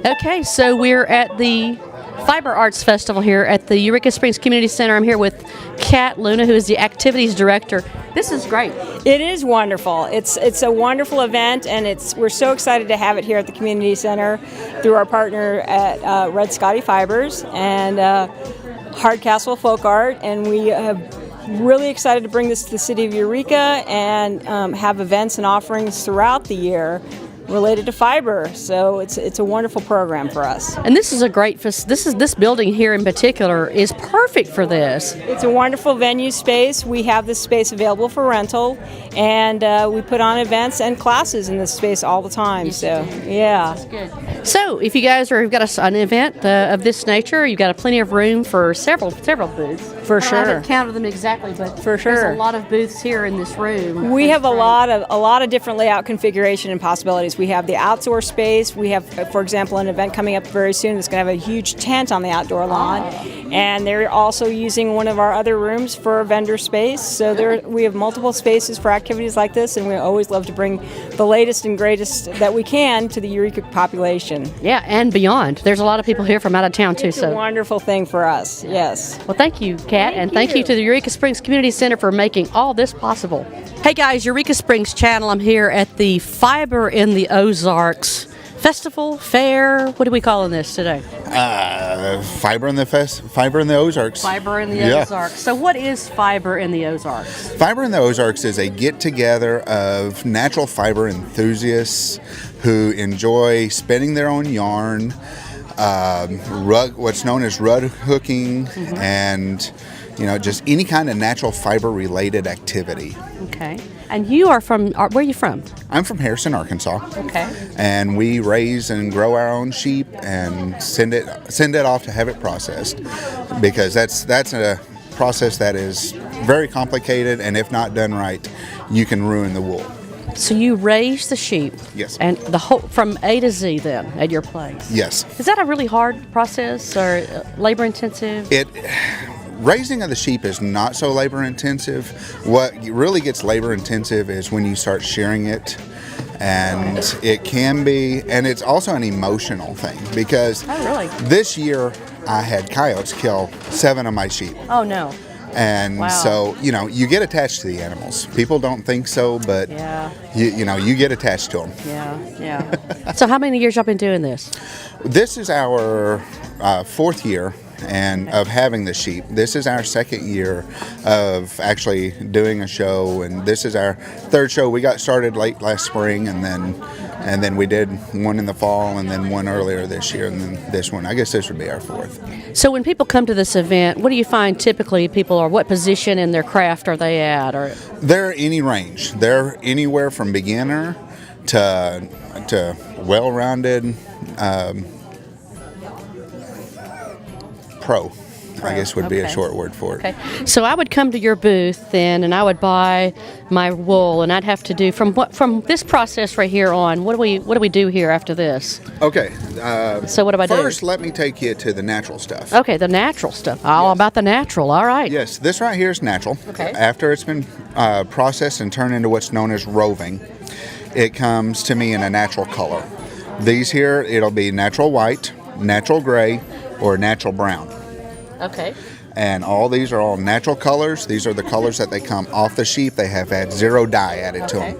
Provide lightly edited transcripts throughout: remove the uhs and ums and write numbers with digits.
Okay, so we're at the Fiber Arts Festival here at the Eureka Springs Community Center. I'm here with Kat Luna, who is the Activities Director. This is great. It is wonderful. It's a wonderful event, and we're so excited to have it here at the Community Center through our partner at Red Scotty Fibers and Hardcastle Folk Art, and we have really excited to bring this to the city of Eureka and have events and offerings throughout the year related to fiber. So it's a wonderful program for us. And this is a great, this building here in particular is perfect for this. It's a wonderful venue space. We have this space available for rental, and we put on events and classes in this space all the time. Yes, so yeah. That's good. So if you guys have got an event of this nature, you've got plenty of room for several booths. For I sure. haven't counted them exactly, but for sure. There's a lot of booths here in this room. We have a lot of different layout configuration and possibilities. We have the outdoor space. We have, for example, an event coming up very soon that's going to have a huge tent on the outdoor lawn. And they're also using one of our other rooms for a vendor space. So we have multiple spaces for activities like this, and we always love to bring the latest and greatest that we can to the Eureka population. Yeah, and beyond. There's a lot of people here from out of town, too. It's a wonderful thing for us, yes. Well, thank you, Kat, and thank you to the Eureka Springs Community Center for making all this possible. Hey, guys, Eureka Springs Channel. I'm here at the Fiber in the Ozarks Festival, Fair. What are we calling this today? Fiber in the Ozarks. Fiber in the Ozarks. So what is Fiber in the Ozarks? Fiber in the Ozarks is a get-together of natural fiber enthusiasts who enjoy spinning their own yarn, what's known as rug hooking, and just any kind of natural fiber-related activity. Okay. And you are from, where are you from? I'm from Harrison, Arkansas. Okay. And we raise and grow our own sheep and send it off to have it processed, because that's a process that is very complicated, and if not done right, you can ruin the wool. So you raise the sheep. Yes. And the whole from A to Z then at your place. Yes. Is that a really hard process or labor intensive? Raising of the sheep is not so labor intensive. What really gets labor intensive is when you start shearing it, and it can be, and it's also an emotional thing, because this year I had coyotes kill 7 of my sheep. Oh no. And so, you get attached to the animals. People don't think so, but you get attached to them. Yeah. So how many years y'all been doing this? This is our 4th year of having the sheep. This is our 2nd year of actually doing a show, and this is our 3rd show. We got started late last spring, and then we did one in the fall, and then one earlier this year, and then this one. I guess this would be our 4th. So when people come to this event, what do you find typically people are, what position in their craft are they at? Or they're any range. They're anywhere from beginner to well-rounded pro, I guess would be a short word for it. Okay. So I would come to your booth then, and I would buy my wool, and I'd have to do from this process right here on. What do we do here after this? Okay. So what do I do? First, let me take you to the natural stuff. Okay, the natural stuff. All about the natural. All right. Yes, this right here is natural. Okay. After it's been processed and turned into what's known as roving, it comes to me in a natural color. These here, it'll be natural white, natural gray, or natural brown. Okay. And all these are all natural colors. These are the colors that they come off the sheep. They have had 0 dye added to them.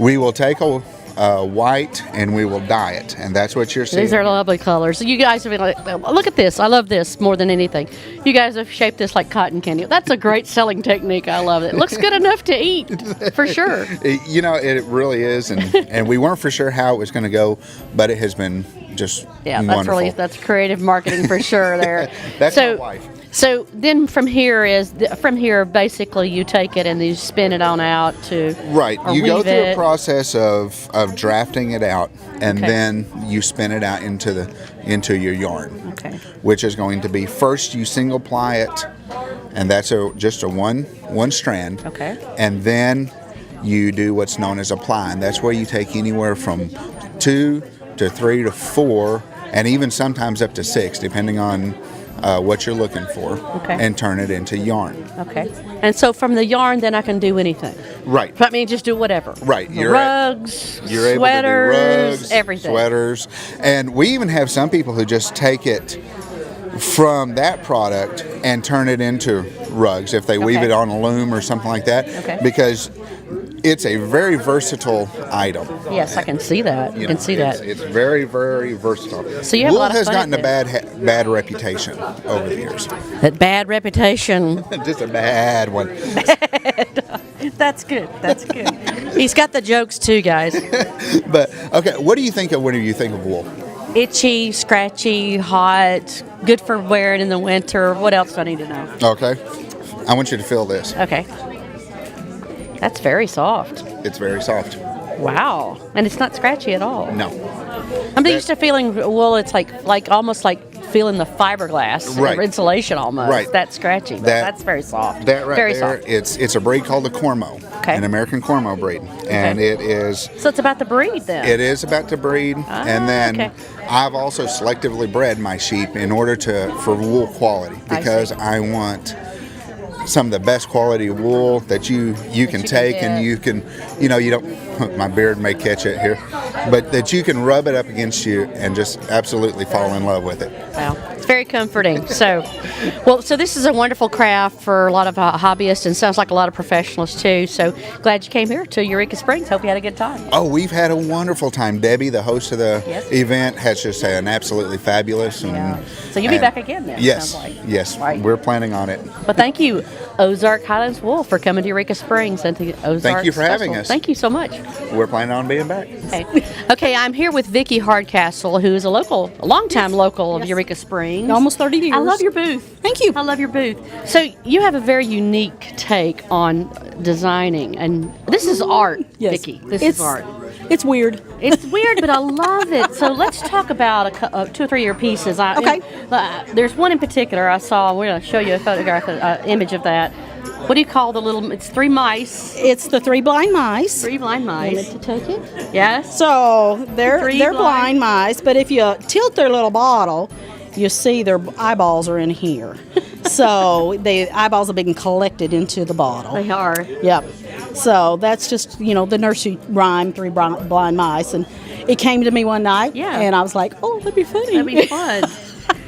We will take a white and we will dye it, and that's what you're seeing. These are lovely colors. You guys have been like, look at this. I love this more than anything. You guys have shaped this like cotton candy. That's a great selling technique. I love it. It looks good enough to eat, for sure. It really is, and we weren't for sure how it was going to go, but it has been just wonderful. That's creative marketing for sure there. That's my wife. So then from here basically you take it and you spin it on out to right. You go through a process of drafting it out, and then you spin it out into your yarn. Okay. Which is going to be, first you single ply it, and that's just a one strand. Okay. And then you do what's known as a ply, and that's where you take anywhere from 2 to 3 to 4, and even sometimes up to 6, depending on what you're looking for, and turn it into yarn. Okay. And so from the yarn, then I can do anything. Right. I mean, just do whatever. Right. Rugs, you're able sweaters, to do rugs, everything. Sweaters. And we even have some people who just take it from that product and turn it into rugs if they weave it on a loom or something like that. Okay. Because it's a very versatile item. Yes, I can see that. You can see that. It's very, very versatile. So you have wool a lot of has fun gotten a bad reputation over the years. That bad reputation. Just a bad one. That's good. That's good. He's got the jokes too, guys. But okay, what do you think of when you think of wool? Itchy, scratchy, hot, good for wearing in the winter. What else do I need to know? Okay. I want you to feel this. Okay. That's very soft. It's very soft. Wow. And it's not scratchy at all. No. I'm used to feeling wool, it's like almost like feeling the fiberglass Right. insulation almost. Right. That's scratchy. But that's very soft. That right very there, soft. it's a breed called the Cormo. Okay. An American Cormo breed. And it is... So it's about the breed then? It is about the breed. And then I've also selectively bred my sheep in order for wool quality because I want some of the best quality wool that you can take and you can, you don't, my beard may catch it here, but that you can rub it up against you and just absolutely fall in love with it. Wow. It's very comforting. So this is a wonderful craft for a lot of hobbyists and sounds like a lot of professionals too. So glad you came here to Eureka Springs. Hope you had a good time. Oh, we've had a wonderful time. Debbie, the host of the event, has just an absolutely fabulous. So you'll be back again then? Yes, sounds like. yes. Right. We're planning on it. Well, thank you, Ozark Highlands Wool, for coming to Eureka Springs and to Ozarks. Thank you for having us. Thank you so much. We're planning on being back. Okay, I'm here with Vicki Hardcastle, who is a longtime local of Eureka Springs. Almost 30 years. I love your booth. Thank you. I love your booth. So you have a very unique take on designing, and this is art, Vicki. This is art. It's weird. It's weird, but I love it. So let's talk about 2 or 3 year pieces. There's one in particular I saw. We're going to show you a photograph, image of that. What do you call the little? It's 3 mice. It's the 3 blind mice. 3 blind mice. Want me to take it? Yes. So they're blind mice, but if you tilt their little bottle, you see their eyeballs are in here. So the eyeballs have been collected into the bottle. They are. Yep. So that's just, the nursery rhyme, 3 blind mice. And it came to me one night, and I was like, oh, that'd be funny. That'd be fun.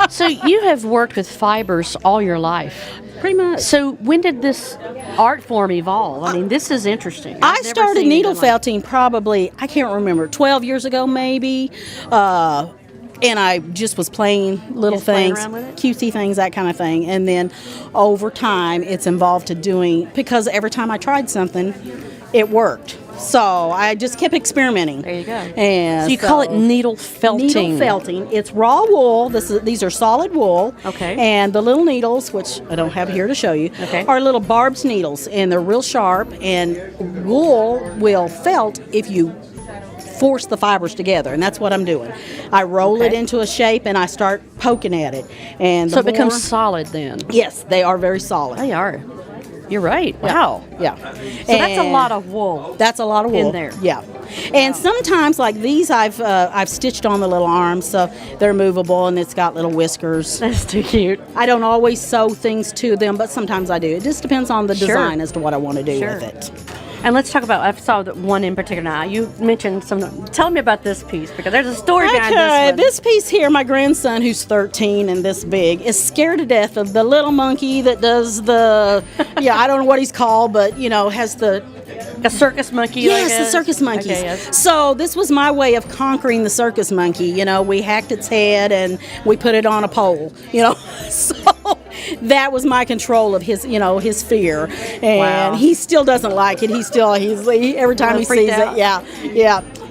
So you have worked with fibers all your life. Pretty much. So when did this art form evolve? I mean, this is interesting. I started needle felting probably, I can't remember, 12 years ago maybe. And I just was playing little things, cutesy things, that kind of thing. And then over time, it's evolved to doing, because every time I tried something, it worked. So I just kept experimenting. There you go. And so you call it needle felting. Needle felting. It's raw wool. These are solid wool. Okay. And the little needles, which I don't have here to show you, are little barbed needles. And they're real sharp. And wool will felt if you force the fibers together, and that's what I'm doing. I roll it into a shape and I start poking at it, and so it becomes solid then. Yes, they are very solid. They are. You're right. Wow. Yeah. So that's a lot of wool. That's a lot of wool in there. Yeah. And sometimes, like these, I've stitched on the little arms, so they're movable, and it's got little whiskers. That's too cute. I don't always sew things to them, but sometimes I do. It just depends on the design as to what I want to do with it. And let's talk about, I saw one in particular now. You mentioned tell me about this piece, because there's a story behind this one. This piece here, my grandson, who's 13 and this big, is scared to death of the little monkey that does the, I don't know what he's called, but, has the... A circus monkey? Yes, the circus monkeys. Okay, yes. So this was my way of conquering the circus monkey. We hacked its head and we put it on a pole, So that was my control of his, his fear. And he still doesn't like it. He's every time he sees it,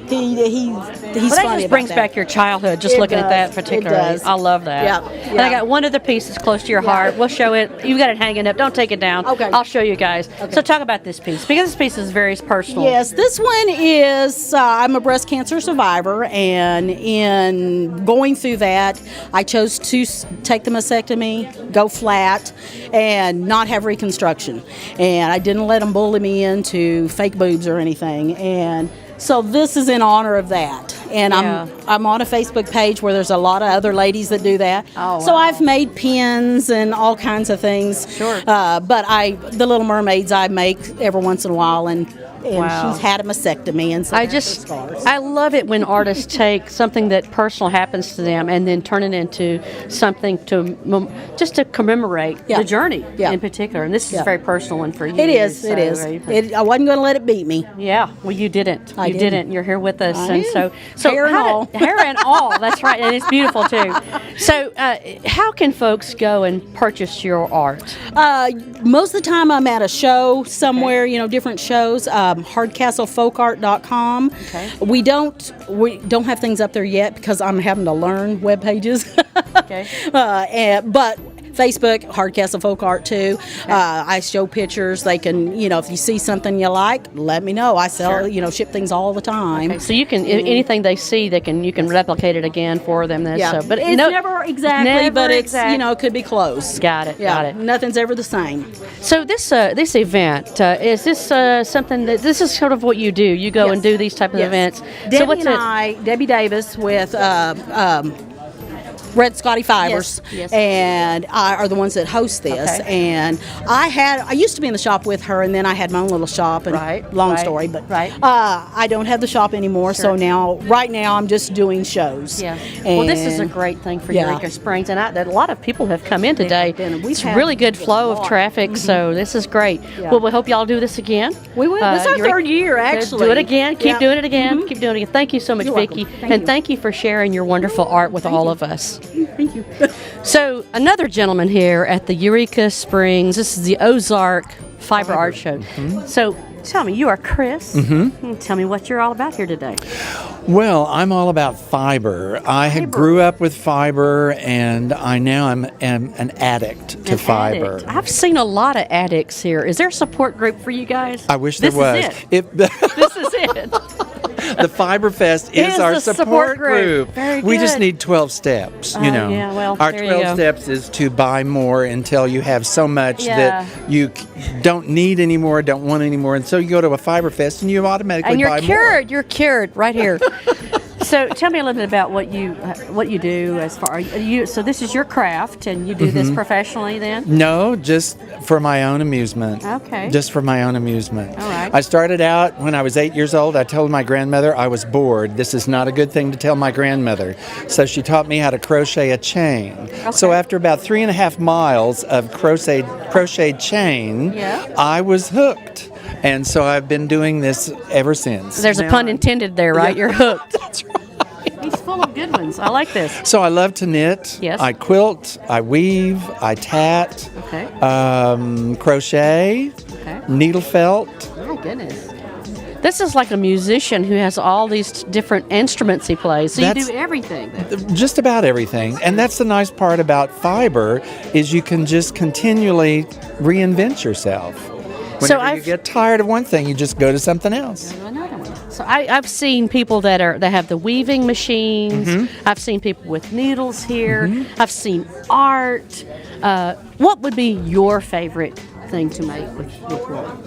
he's that funny just brings about back your childhood, just looking at that particularly. I love that. Yeah. And I got one other piece that's close to your heart. We'll show it. You've got it hanging up. Don't take it down. Okay. I'll show you guys. Okay. So talk about this piece, because this piece is very personal. Yes, this one is, I'm a breast cancer survivor, and in going through that, I chose to take the mastectomy, go flat, and not have reconstruction. And I didn't let them bully me into fake boobs or anything. And so this is in honor of that. and Yeah. I'm on a Facebook page where there's a lot of other ladies that do that. Oh, So wow. I've made pins and all kinds of things. Sure. But the Little Mermaids I make every once in a while, and Wow. she's had a mastectomy, and so I love it when artists take something that personal happens to them and then turn it into something just to commemorate Yeah. the journey Yeah. in particular. And this is Yeah. a very personal one for you. It is. So, It is. I wasn't going to let it beat me. Yeah, well, you didn't. I You didn't. didn't. You're here with us, I and am. so Hair and how all. hair and all. That's right, and it's beautiful too. So, how can folks go and purchase your art? Most of the time I'm at a show somewhere, different shows. Hardcastlefolkart.com. Okay. We don't have things up there yet because I'm having to learn web pages. Okay. But Facebook, Hardcastle Folk Art too. I show pictures. They can, if you see something you like, let me know. I sell, Sure. ship things all the time. Okay, so you can anything they see, you can replicate it again for them. That's Yeah, but it's never exactly, never but it's exact. it could be close. Got it. Yeah, Got it. nothing's ever the same. So this event is this something that this is sort of what you do? You go Yes. and do these type of Yes. events. Debbie so what's and it? Debbie Davis with Red Scotty Fibers, Yes. and I are the ones that host this. Okay. And I used to be in the shop with her, and then I had my own little shop. And Right, long right, story, but right. I don't have the shop anymore. Sure. So right now I'm just doing shows. Yeah. Well, this is a And- great thing for Yeah. Eureka Springs, and that a lot of people have come in today. been. We've It's had really good flow a of lot. traffic, so this is great. Yeah. Well, we hope y'all do this again. We will. This is our Eureka- third year, actually. Do it again. Keep Yeah. doing it again. Keep doing it again. Thank you so much, You're Vicki, welcome. Thank and you. thank you for sharing your wonderful art with all of us. Thank you. So, another gentleman here at the Eureka Springs. This is the Ozark Fiber Art Show. So, tell me, you are Chris. Tell me what you're all about here today. Well, I'm all about fiber. I grew up with fiber, and I now am an addict to An fiber. addict. I've seen a lot of addicts here. Is there a support group for you guys? I wish this there was. Is it. This is it. The Fiber Fest It is is our the support support group. group. Very We just good. need 12 steps, Yeah, well, Our there you 12 go. steps is to buy more until you have so much Yeah. that you don't need anymore, don't want anymore. And so you go to a Fiber Fest and you automatically And you're buy cured. more. You're cured right here. So tell me a little bit about what you do as far you. So this is your craft, and you do this professionally, then? No, just for my own amusement. Okay. Just for my own amusement. All right. I started out when I was 8 years old. I told my grandmother I was bored. This is not a good thing to tell my grandmother. So she taught me how to crochet a chain. So after about 3.5 miles of crocheted chain, Yeah. I was hooked. And so I've been doing this ever since. There's a Now pun intended there, right? Yeah. You're hooked. That's right. He's full of good ones. I like this. So I love to knit. Yes. I quilt. I weave. I tat. Okay. Crochet. Okay. Needle felt. My goodness. This is like a musician who has all these different instruments he plays. So you That's- do everything. Just about everything. And that's the nice part about fiber is you can just continually reinvent yourself. Whenever So you I've- get tired of one thing, you just go to something else. Another one. So I've seen people that have the weaving machines. Mm-hmm. I've seen people with needles here. I've seen art. What would be your favorite thing to make with wool?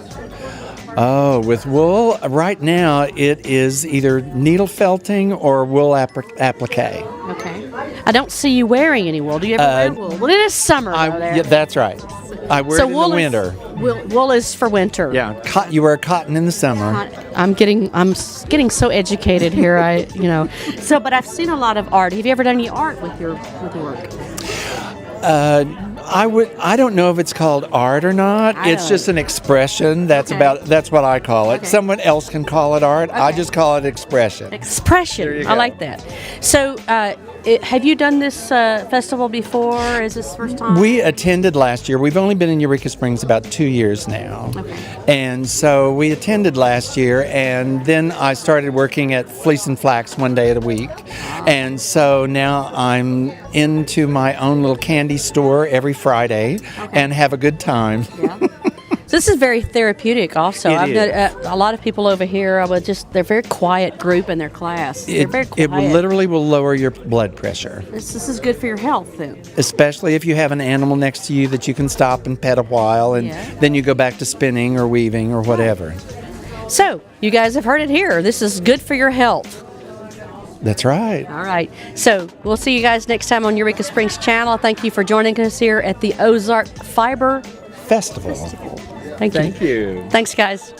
Oh, with wool, right now it is either needle felting or wool applique. Okay. I don't see you wearing any wool. Do you ever wear wool? Well, it is summer though, there. Yeah, that's right. I wear it in the winter. Wool is for winter. Yeah, you wear cotton in the summer. I'm getting so educated here. But I've seen a lot of art. Have you ever done any art with your work? I don't know if it's called art or not. It's just an expression. That's what I call it. Okay. Someone else can call it art. I Okay. just call it expression. Expression. There you I go. like that. So, have you done this festival before? Is this first time? We attended last year. We've only been in Eureka Springs about 2 years now. Okay. And so we attended last year, and then I started working at Fleece and Flax one day a week. And so now I'm into my own little candy store every Friday and have a good time. Yeah. So this is very therapeutic also. It I've is. got a lot of people over here. They're a very quiet group in their class. They're very quiet. It literally will lower your blood pressure, This is good for your health then. especially if you have an animal next to you that you can stop and pet a while, and Yeah. then you go back to spinning or weaving or whatever. So, you guys have heard it here. This is good for your health. That's right. All right. So we'll see you guys next time on Eureka Springs channel. Thank you for joining us here at the Ozark Fiber Festival. Thank you. Thank you. Thanks, guys.